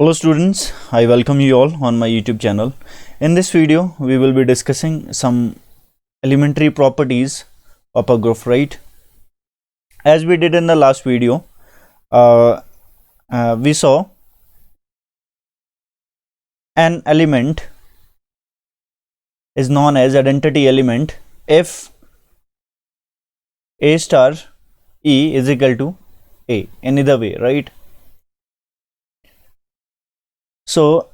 Hello students, I welcome you all on my YouTube channel. In this video, we will be discussing some elementary properties of a group, right? As we did in the last video, uh, we saw an element is known as identity element if A star E is equal to A in either way, right? So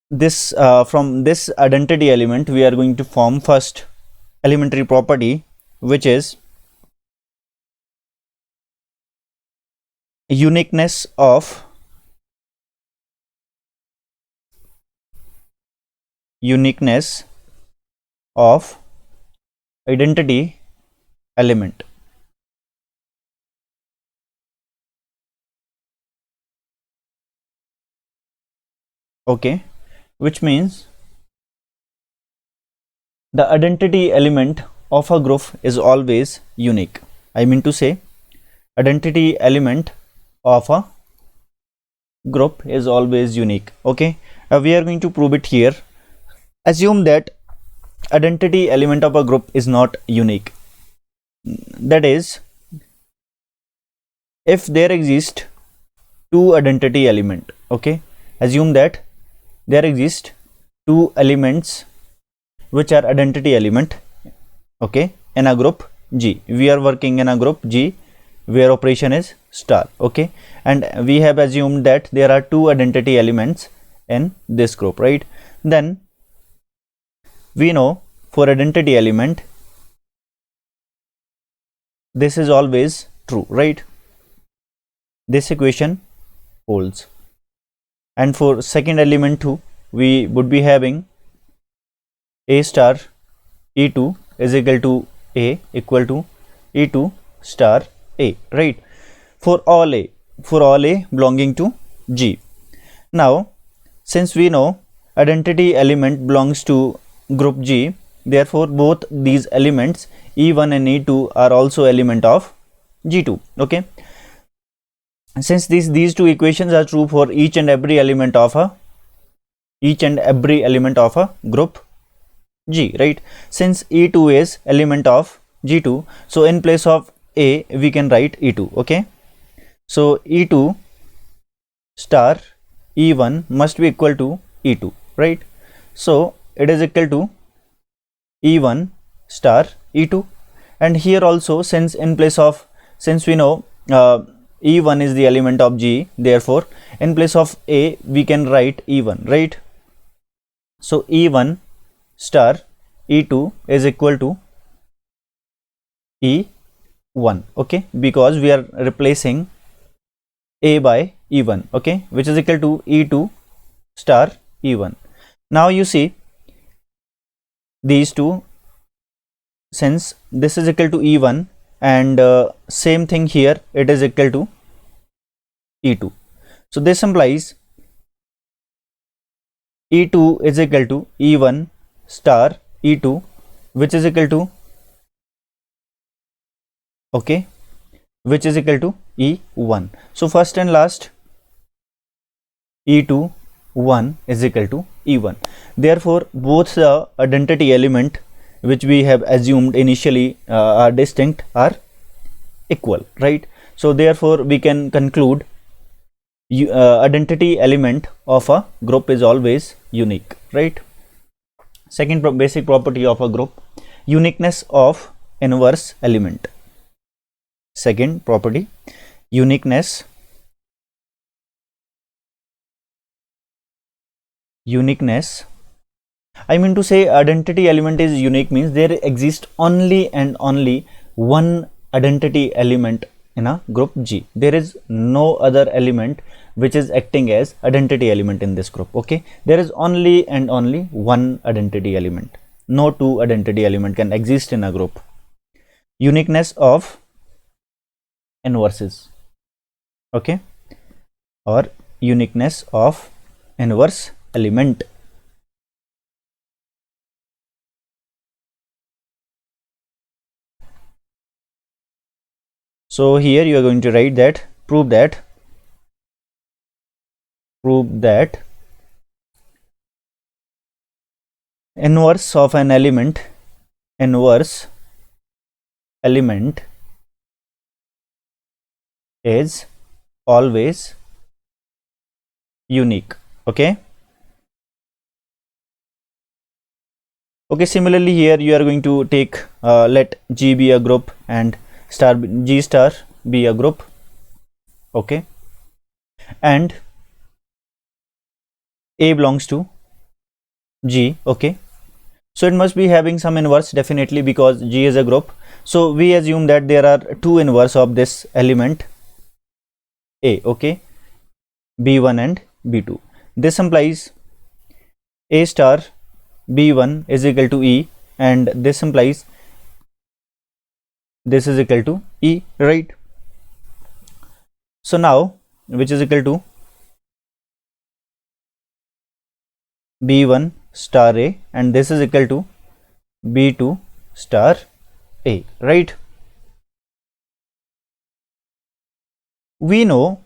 this from this identity element, we are going to form first elementary property, which is uniqueness of identity element. Okay, which means the identity element of a group is always unique. I mean to say, identity element of a group is always unique. Okay, we are going to prove it here. Assume that identity element of a group is not unique. That is, if there exist two identity element, okay, assume that there exist two elements which are identity element, okay, in a group G. We are working in a group G where operation is star, okay, and we have assumed that there are two identity elements in this group, right? Then we know for identity element this is always true, right? This equation holds. And for second element too, we would be having A star E2 is equal to E2 star A, right? For all A belonging to G. Now, since we know identity element belongs to group G, therefore both these elements E1 and E2 are also element of G2, okay? Since these two equations are true for each and every element of a group G, right? Since E2 is element of G2, so in place of A we can write E2, okay? So E2 star E1 must be equal to E2, right? So it is equal to E1 star E2, and here also since we know E1 is the element of G, therefore in place of A we can write E1, right? So E1 star E2 is equal to E1, okay, because we are replacing A by E1, okay, which is equal to E2 star E1. Now you see these two, since this is equal to E1 and same thing here, it is equal to E2. So this implies E2 is equal to E1 star E2, which is equal to, okay, which is equal to E1. So first and last E2 1 is equal to E1. Therefore both the identity element which we have assumed initially are distinct are equal, right? So therefore we can conclude identity element of a group is always unique, right? Second basic property of a group, uniqueness of inverse element. Second property, uniqueness I mean to say identity element is unique means there exists only and only one identity element in a group G. There is no other element which is acting as identity element in this group, okay? There is only and only one identity element. No two identity element can exist in a group. Uniqueness of inverses, okay, or uniqueness of inverse element. So here you are going to write that, prove that prove that inverse of an element, inverse element is always unique. Okay. Okay, similarly here you are going to take let G be a group and G star be a group. Okay, and A belongs to G. Okay, so it must be having some inverse definitely, because G is a group. So we assume that there are two inverse of this element A. Okay, B1 and B2. This implies A star B1 is equal to E, and this implies this is equal to E, right? So now, which is equal to B1 star A, and this is equal to B2 star A, right? We know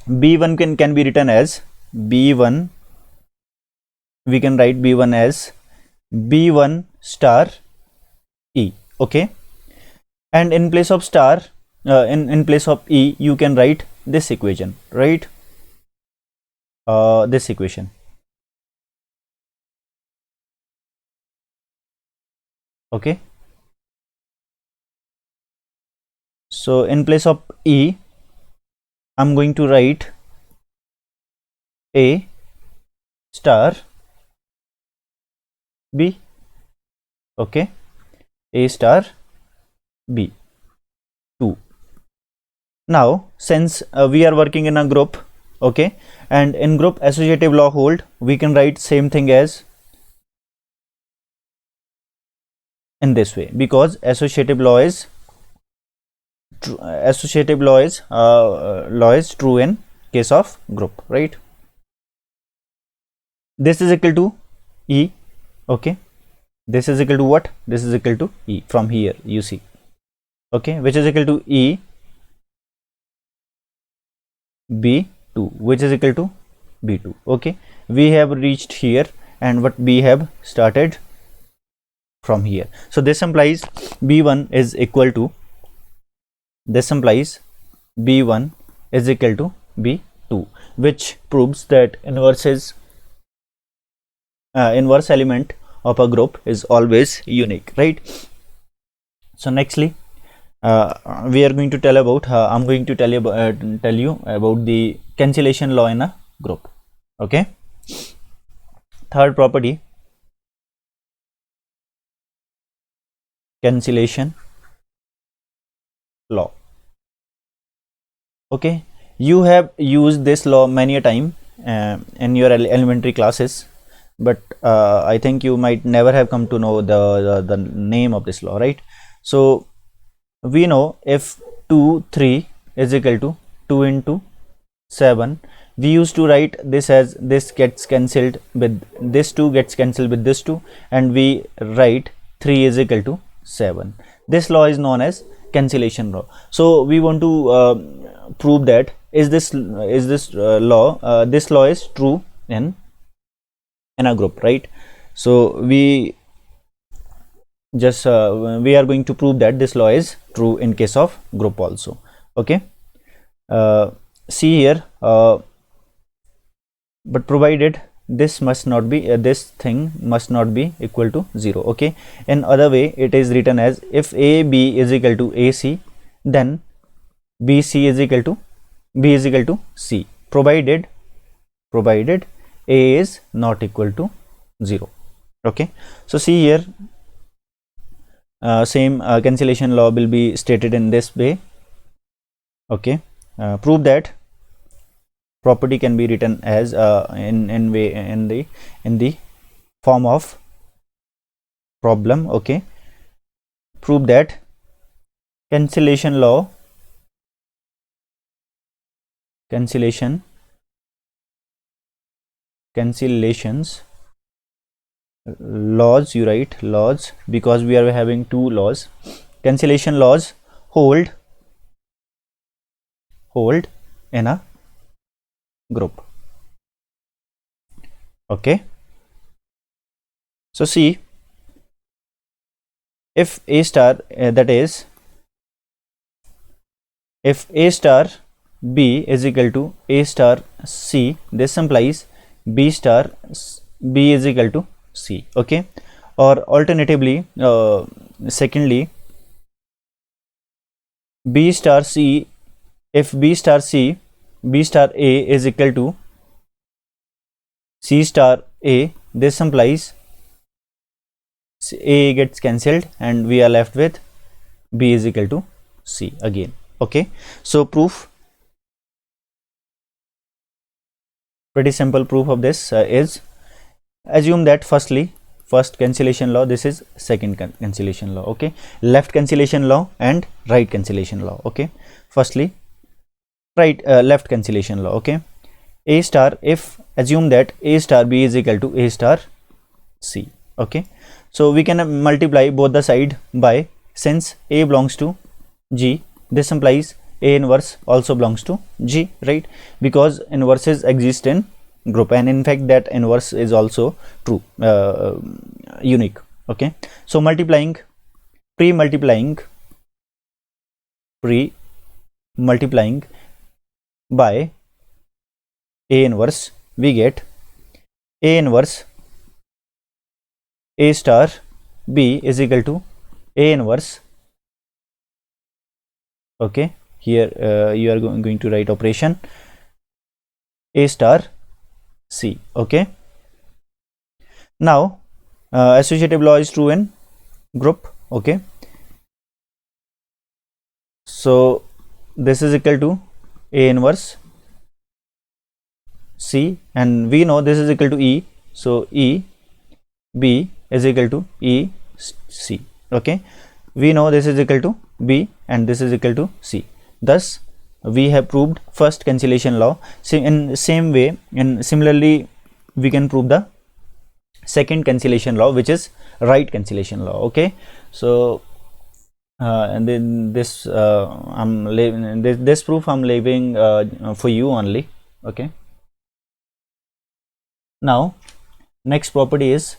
B1 can be written as B1, we can write B1 as B1 star E. Okay, and in place of star, in place of E, you can write this equation, right? This equation. Okay, so in place of E, I'm going to write A star B. Okay, A star B 2. Now since we are working in a group, okay, and in group associative law hold, we can write same thing as in this way, because associative law is true in case of group, right? This is equal to E. Okay, this is equal to what? This is equal to E from here, you see. Okay, which is equal to E B2, which is equal to B2. Okay, we have reached here, and what we have started from here. So this implies B1 is equal to, this implies B1 is equal to B2, which proves that inverse element of a group is always unique, right? So nextly, we are going to tell about I'm going to tell you about the cancellation law in a group. Okay, third property, cancellation law. Okay, you have used this law many a time in your elementary classes, but I think you might never have come to know the name of this law, right? So we know if 2 3 is equal to 2 into 7, we used to write this as this gets cancelled with this 2 gets cancelled with this 2, and we write 3 is equal to 7. This law is known as cancellation law. So we want to prove that this law is true in a group, right? So we are going to prove that this law is true in case of group also. Okay, see here, but provided this must not be this thing must not be equal to 0. Okay, in other way it is written as if AB is equal to AC, then BC is equal to B is equal to C, provided A is not equal to 0. Okay, so see here, same cancellation law will be stated in this way. Okay, prove that property can be written as in the form of problem. Okay, prove that cancellation laws, you write laws, because we are having two laws. Cancellation laws hold in a group. Okay, so see, if A star that is if A star B is equal to A star C, this implies B star B is equal to C. Okay, or alternatively, secondly, B star C, if B star C, B star A is equal to C star A, this implies A gets cancelled and we are left with B is equal to C again. Okay, so proof, pretty simple proof of this is, assume that first cancellation law, this is second cancellation law. Okay, left cancellation law and right cancellation law. Okay, firstly left cancellation law. Okay, A star, if assume that A star B is equal to A star C. Okay, so we can multiply both the side by, since A belongs to G, this implies A inverse also belongs to G, right? Because inverses exist in group, and in fact that inverse is also true, unique. Okay, so pre-multiplying by A inverse, we get A inverse A star B is equal to A inverse. Okay, here you are going to write operation A star C. Okay, now associative law is true in group. Okay, so this is equal to A inverse C, and we know this is equal to E, so E B is equal to E C. Okay, we know this is equal to B and this is equal to C. Thus we have proved first cancellation law. In same way, and similarly we can prove the second cancellation law, which is right cancellation law. Okay, so and then this I'm leaving this proof, I'm leaving for you only. Okay, now next property is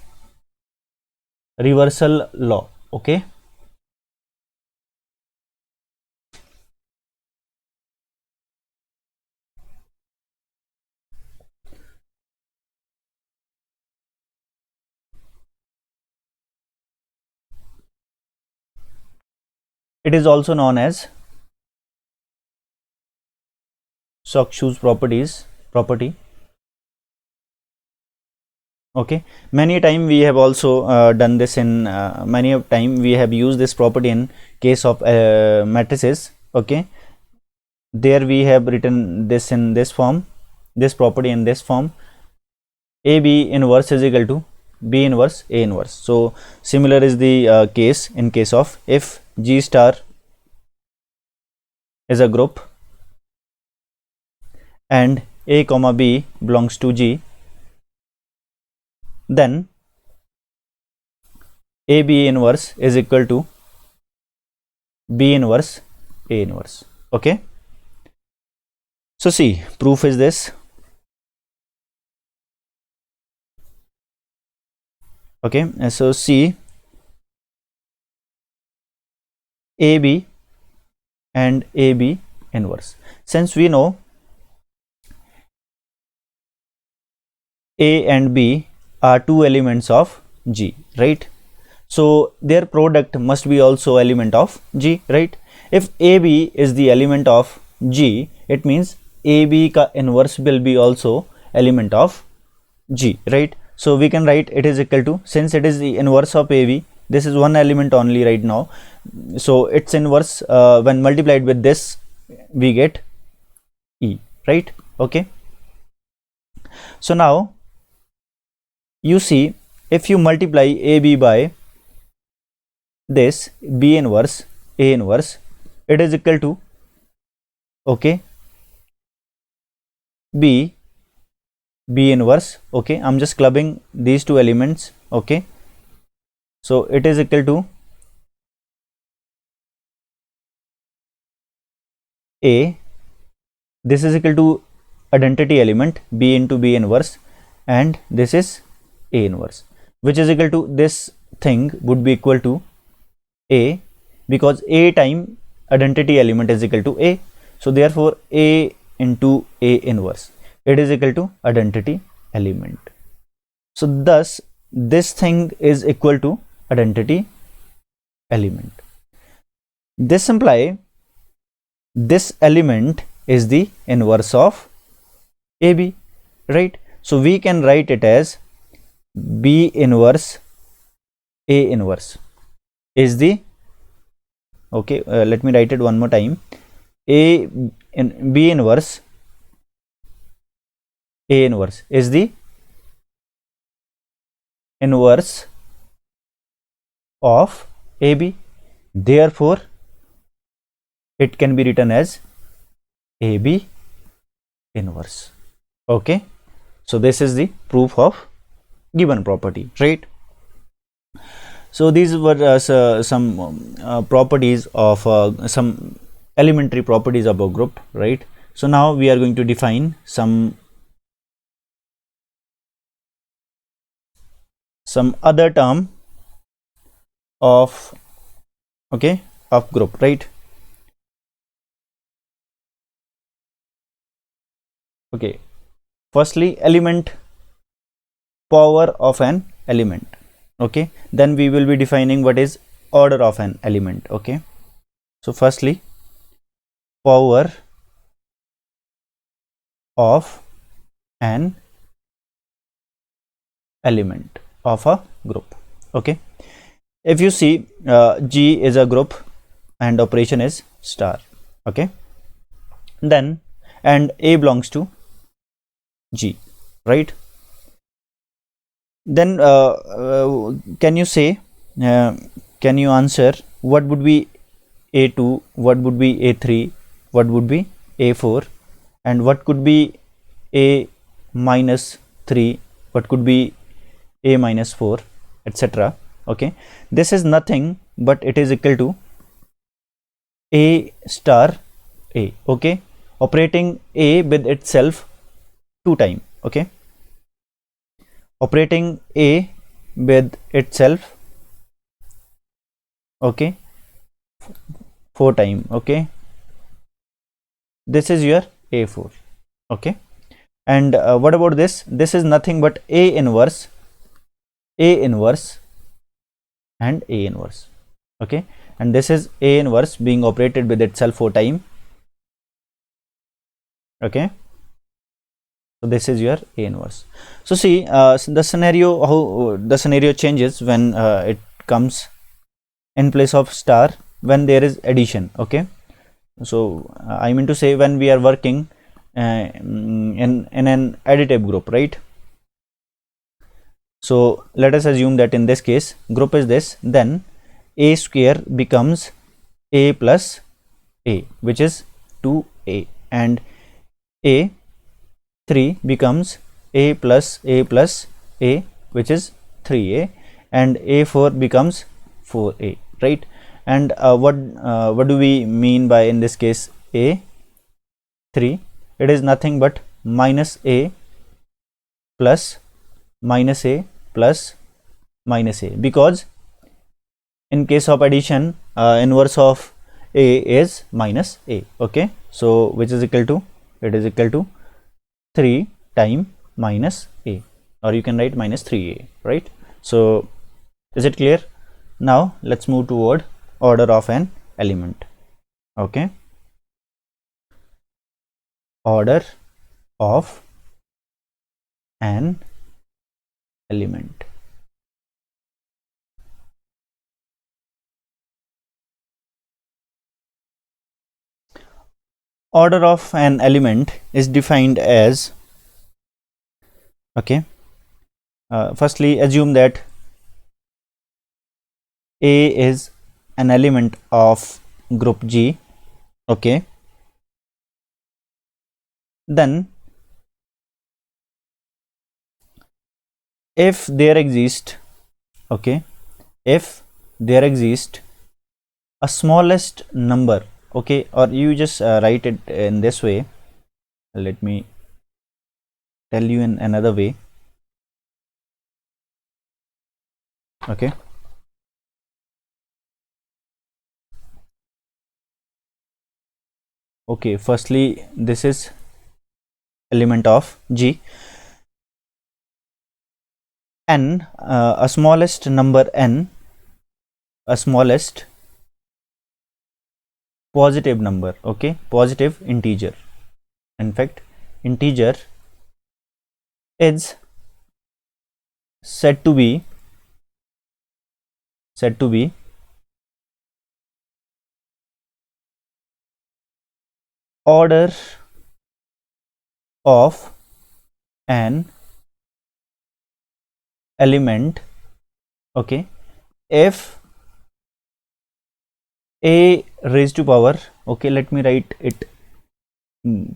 reversal law. Okay, it is also known as Shawkesbury's property. Okay, many a time we have also done this in many a time we have used this property in case of matrices. Okay, there we have written this in this form, this property in this form: AB inverse is equal to B inverse A inverse. So similar is the case in case of, if G star is a group and A comma B belongs to G, then AB inverse is equal to B inverse A inverse. Okay, so see, proof is this. Okay, so see, AB and AB inverse, since we know A and B are two elements of G, right? So their product must be also element of G, right? If AB is the element of G, it means AB ka inverse will be also element of G, right? So we can write it is equal to, since it is the inverse of AB, this is one element only right now, so its inverse when multiplied with this we get E, right? Okay, so now you see, if you multiply AB by this B inverse A inverse, it is equal to, okay, B inverse. Okay, I'm just clubbing these two elements. Okay, so it is equal to A, this is equal to identity element B into B inverse, and this is A inverse, which is equal to, this thing would be equal to A, because A time identity element is equal to A. So therefore A into A inverse, it is equal to identity element. So thus this thing is equal to identity element. This implies this element is the inverse of AB, right? So we can write it as B inverse A inverse is the, okay, let me write it one more time. B inverse A inverse is the inverse of AB. Therefore it can be written as AB inverse. Okay, so this is the proof of given property, right? So these were some properties of some elementary properties of a group, right? So now we are going to define some other term of, okay, of group, right? Okay, firstly, element power of an element. Okay, then we will be defining what is order of an element. Okay, so firstly, power of an element of a group. Okay, if you see, G is a group and operation is star. Okay, then, and A belongs to G, right? Then can you say, can you answer what would be A2, what would be A3, what would be A4, and what could be A minus 3, what could be A minus 4, etc. Okay, this is nothing but it is equal to A star A. Okay, operating A with itself 2 times. Okay, operating A with itself, okay, 4 times. Okay, this is your A4. Okay, and what about this? This is nothing but A inverse, and A inverse. Okay, and this is A inverse being operated with itself 4 times. Okay, so this is your A inverse. So see, the scenario, how the scenario changes when it comes in place of star, when there is addition. Okay, so I mean to say, when we are working in an additive group, right? So let us assume that in this case group is this, then A square becomes A plus A, which is 2A, and A3 becomes A plus A plus A, which is 3A, and A4 becomes 4A, right? And what do we mean by, in this case, A3? It is nothing but minus A plus minus A plus minus A, because in case of addition, inverse of A is minus A. Okay, so which is equal to, it is equal to 3 times minus A, or you can write minus 3A, right? So is it clear? Now let's move toward order of an element. Okay, order of an element. Order of an element is defined as, okay, firstly assume that A is an element of group G. Okay, then if there exist, okay, if there exist a smallest number, okay, or you just write it in this way, let me tell you in another way. Okay, okay, firstly this is element of G. N, a smallest number n, a smallest positive number, okay, positive integer, in fact integer is said to be order of an element, okay, if a raised to power, okay, let me write it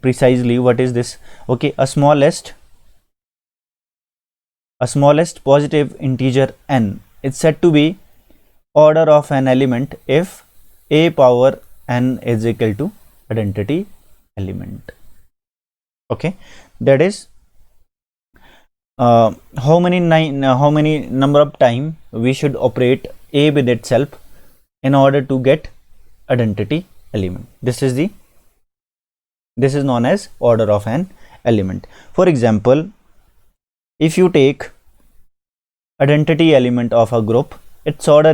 precisely. What is this? Okay, a smallest positive integer n is said to be order of an element if a power n is equal to identity element. Okay, that is how many number of time we should operate a with itself in order to get identity element. This is known as order of an element. For example, if you take identity element of a group, its order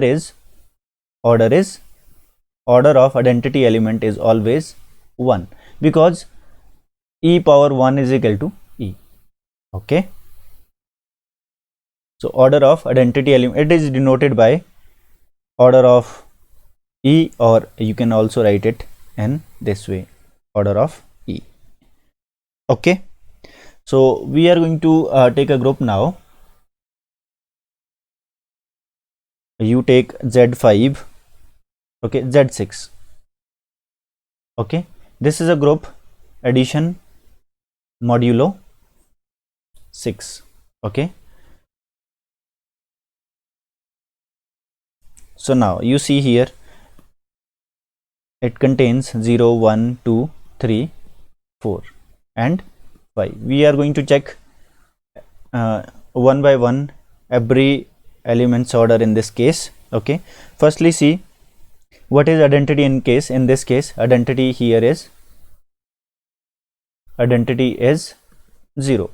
of identity element is always 1, because e power 1 is equal to e. Okay, so order of identity element, it is denoted by order of e, or you can also write it in this way, order of e. Okay, so we are going to take a group now. You take Z5, okay, Z6, okay, this is a group addition modulo 6. Okay, so now you see here it contains 0, 1, 2, 3, 4 and 5. We are going to check one by one every element's order in this case. Okay, firstly see what is identity in this case. Identity here is 0.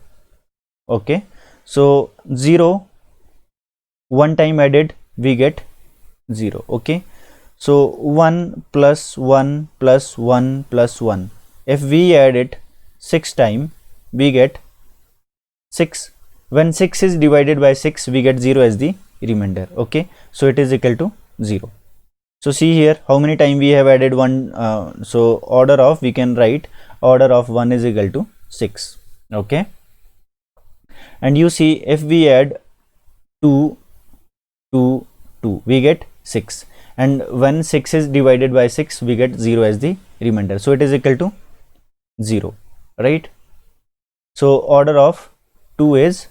Okay, so 0 one time added we get 0. Okay, so 1 plus 1 plus 1 plus 1, if we add it 6 times we get 6. When 6 is divided by 6 we get 0 as the remainder. Okay, so it is equal to 0. So see here how many times we have added 1. So order of, we can write order of 1 is equal to 6. Okay, and you see if we add 2 we get 6, and when 6 is divided by 6 we get 0 as the remainder, so it is equal to 0, right? So order of 2 is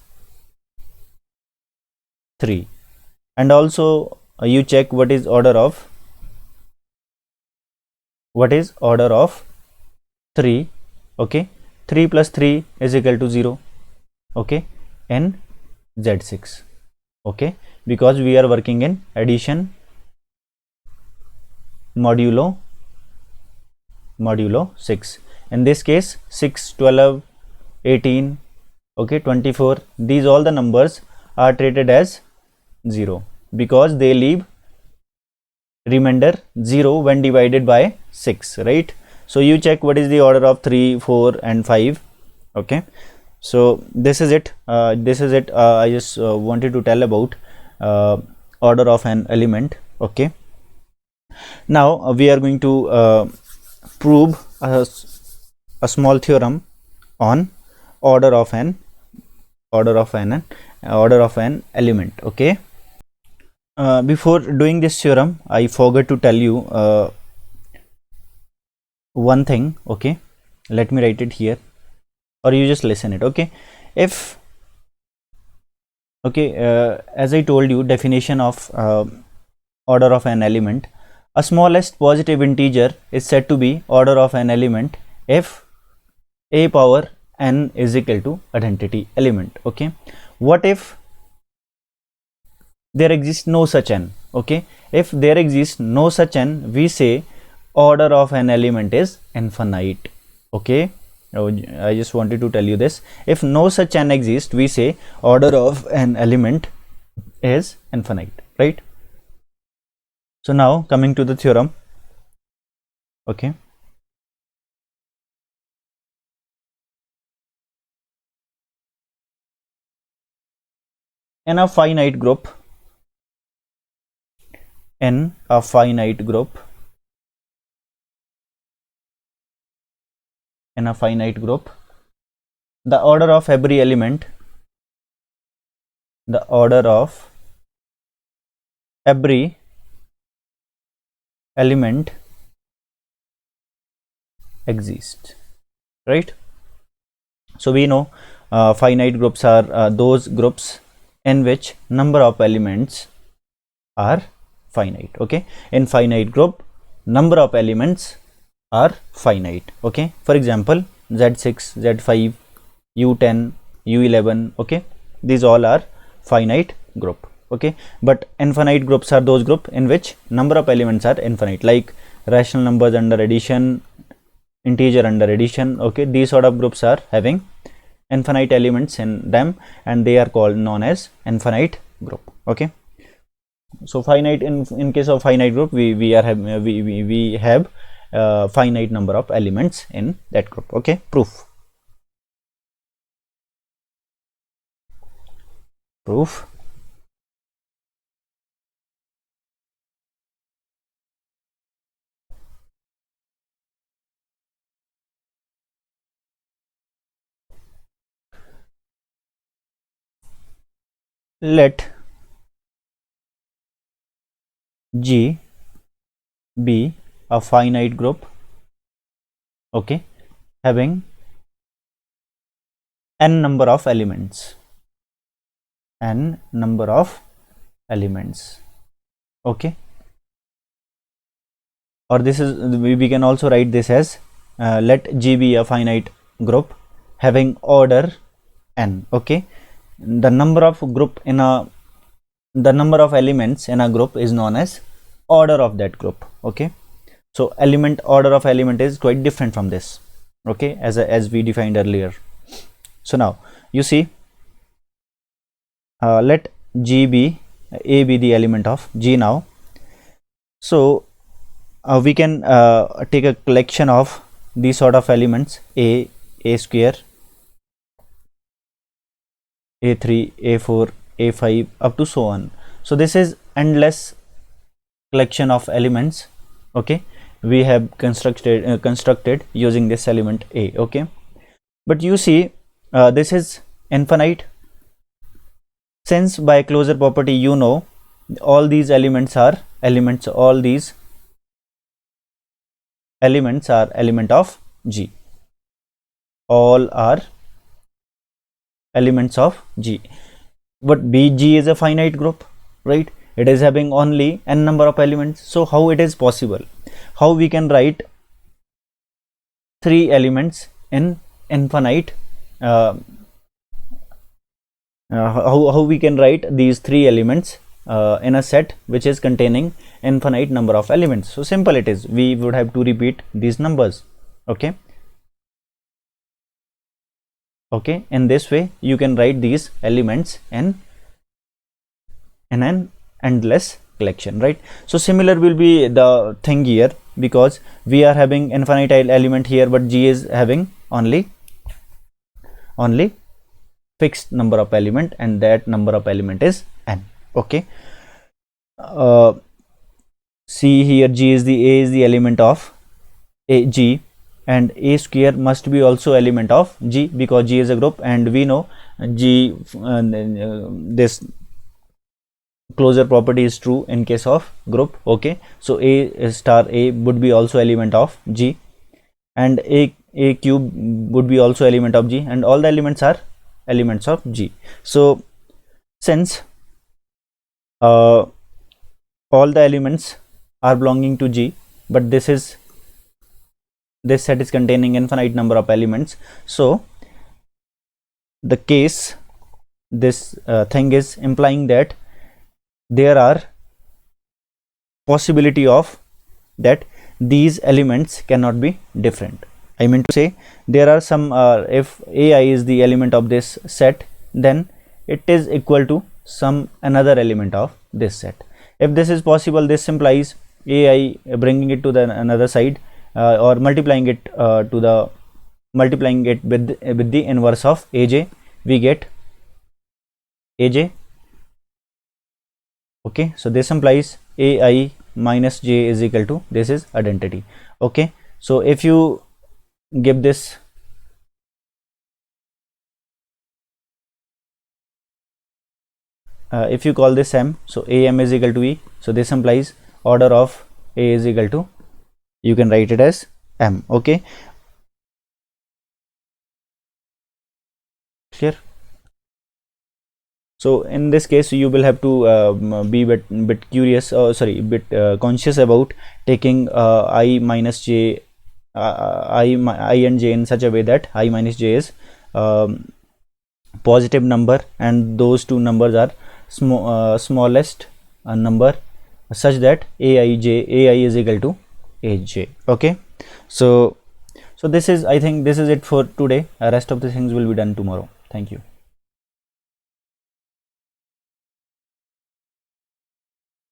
3, and also you check what is order of 3. Okay, 3 plus 3 is equal to 0. Okay, in Z6. Okay, because we are working in addition modulo 6. In this case 6, 12, 18, okay, 24, these all the numbers are treated as 0 because they leave remainder 0 when divided by 6, right? So you check what is the order of 3, 4 and 5. Okay, so this is it. I just wanted to tell about order of an element. Okay, now we are going to prove a small theorem on order of an element. Okay, before doing this theorem I forgot to tell you one thing. Okay, let me write it here, or you just listen it. Okay, if as I told you, definition of order of an element, a smallest positive integer is said to be order of an element if a power n is equal to identity element. Okay, what if there exists no such n? Okay, if there exists no such n, we say order of an element is infinite. Okay, I just wanted to tell you this. If no such n exists, we say order of an element is infinite, right? So now coming to the theorem. Okay, in a finite group, in a finite group, in a finite group, the order of every element, the order of every element exists, right? So we know finite groups are those groups in which number of elements are finite. Okay, in finite group, number of elements are finite. Okay, for example, z6, z5, u10, u11. Okay, these all are finite group. Okay, but infinite groups are those group in which number of elements are infinite, like rational numbers under addition, integer under addition. Okay, these sort of groups are having infinite elements in them, and they are called known as infinite group. Okay, so finite, in case of finite group, we have finite number of elements in that group. Okay, proof. Let G be a finite group, okay, having n number of elements, okay, or this is, we can also write this as let G be a finite group having order n. Okay, the number of elements in a group is known as order of that group. Okay, so order of element is quite different from this. Okay, as we defined earlier. So now you see, let G be A be the element of G now. So we can take a collection of these sort of elements: A square, A3, A4, A5, up to so on. So this is endless collection of elements. Okay, we have constructed using this element A. Okay, but you see, this is infinite, since by closure property you know all these elements are elements, all these elements are element of G, all are elements of G. But G is a finite group, right? It is having only n number of elements. So how it is possible? How we can write 3 elements in infinite? How we can write these 3 elements in a set which is containing infinite number of elements? So simple it is. We would have to repeat these numbers. Okay. Okay, in this way you can write these elements in an endless collection, right? So similar will be the thing here, because we are having infinite element here, but G is having only fixed number of element, and that number of element is n. Okay, see here, G is the A is the element of G, and A square must be also element of G, because G is a group, and we know G, this closure property is true in case of group. Okay, so A star A would be also element of G, and A cube would be also element of G, and all the elements are elements of G. So since all the elements are belonging to G, but this set is containing infinite number of elements, so the case, this thing is implying that there are possibility of that these elements cannot be different. I mean to say, there are some if ai is the element of this set, then it is equal to some another element of this set. If this is possible, this implies ai bringing it to the another side, or multiplying it with the inverse of aj, we get aj. Okay, so this implies ai minus j is equal to, this is identity. Okay, so if you give this if you call this m, so am is equal to e, so this implies order of a is equal to, you can write it as m. Okay, clear? So in this case you will have to be bit curious, sorry, bit conscious about taking I minus j, I and j in such a way that I minus j is positive number and those two numbers are smallest number, such that ai is equal to aj. Okay, so this is, I think this is it for today. Rest of the things will be done tomorrow. Thank you.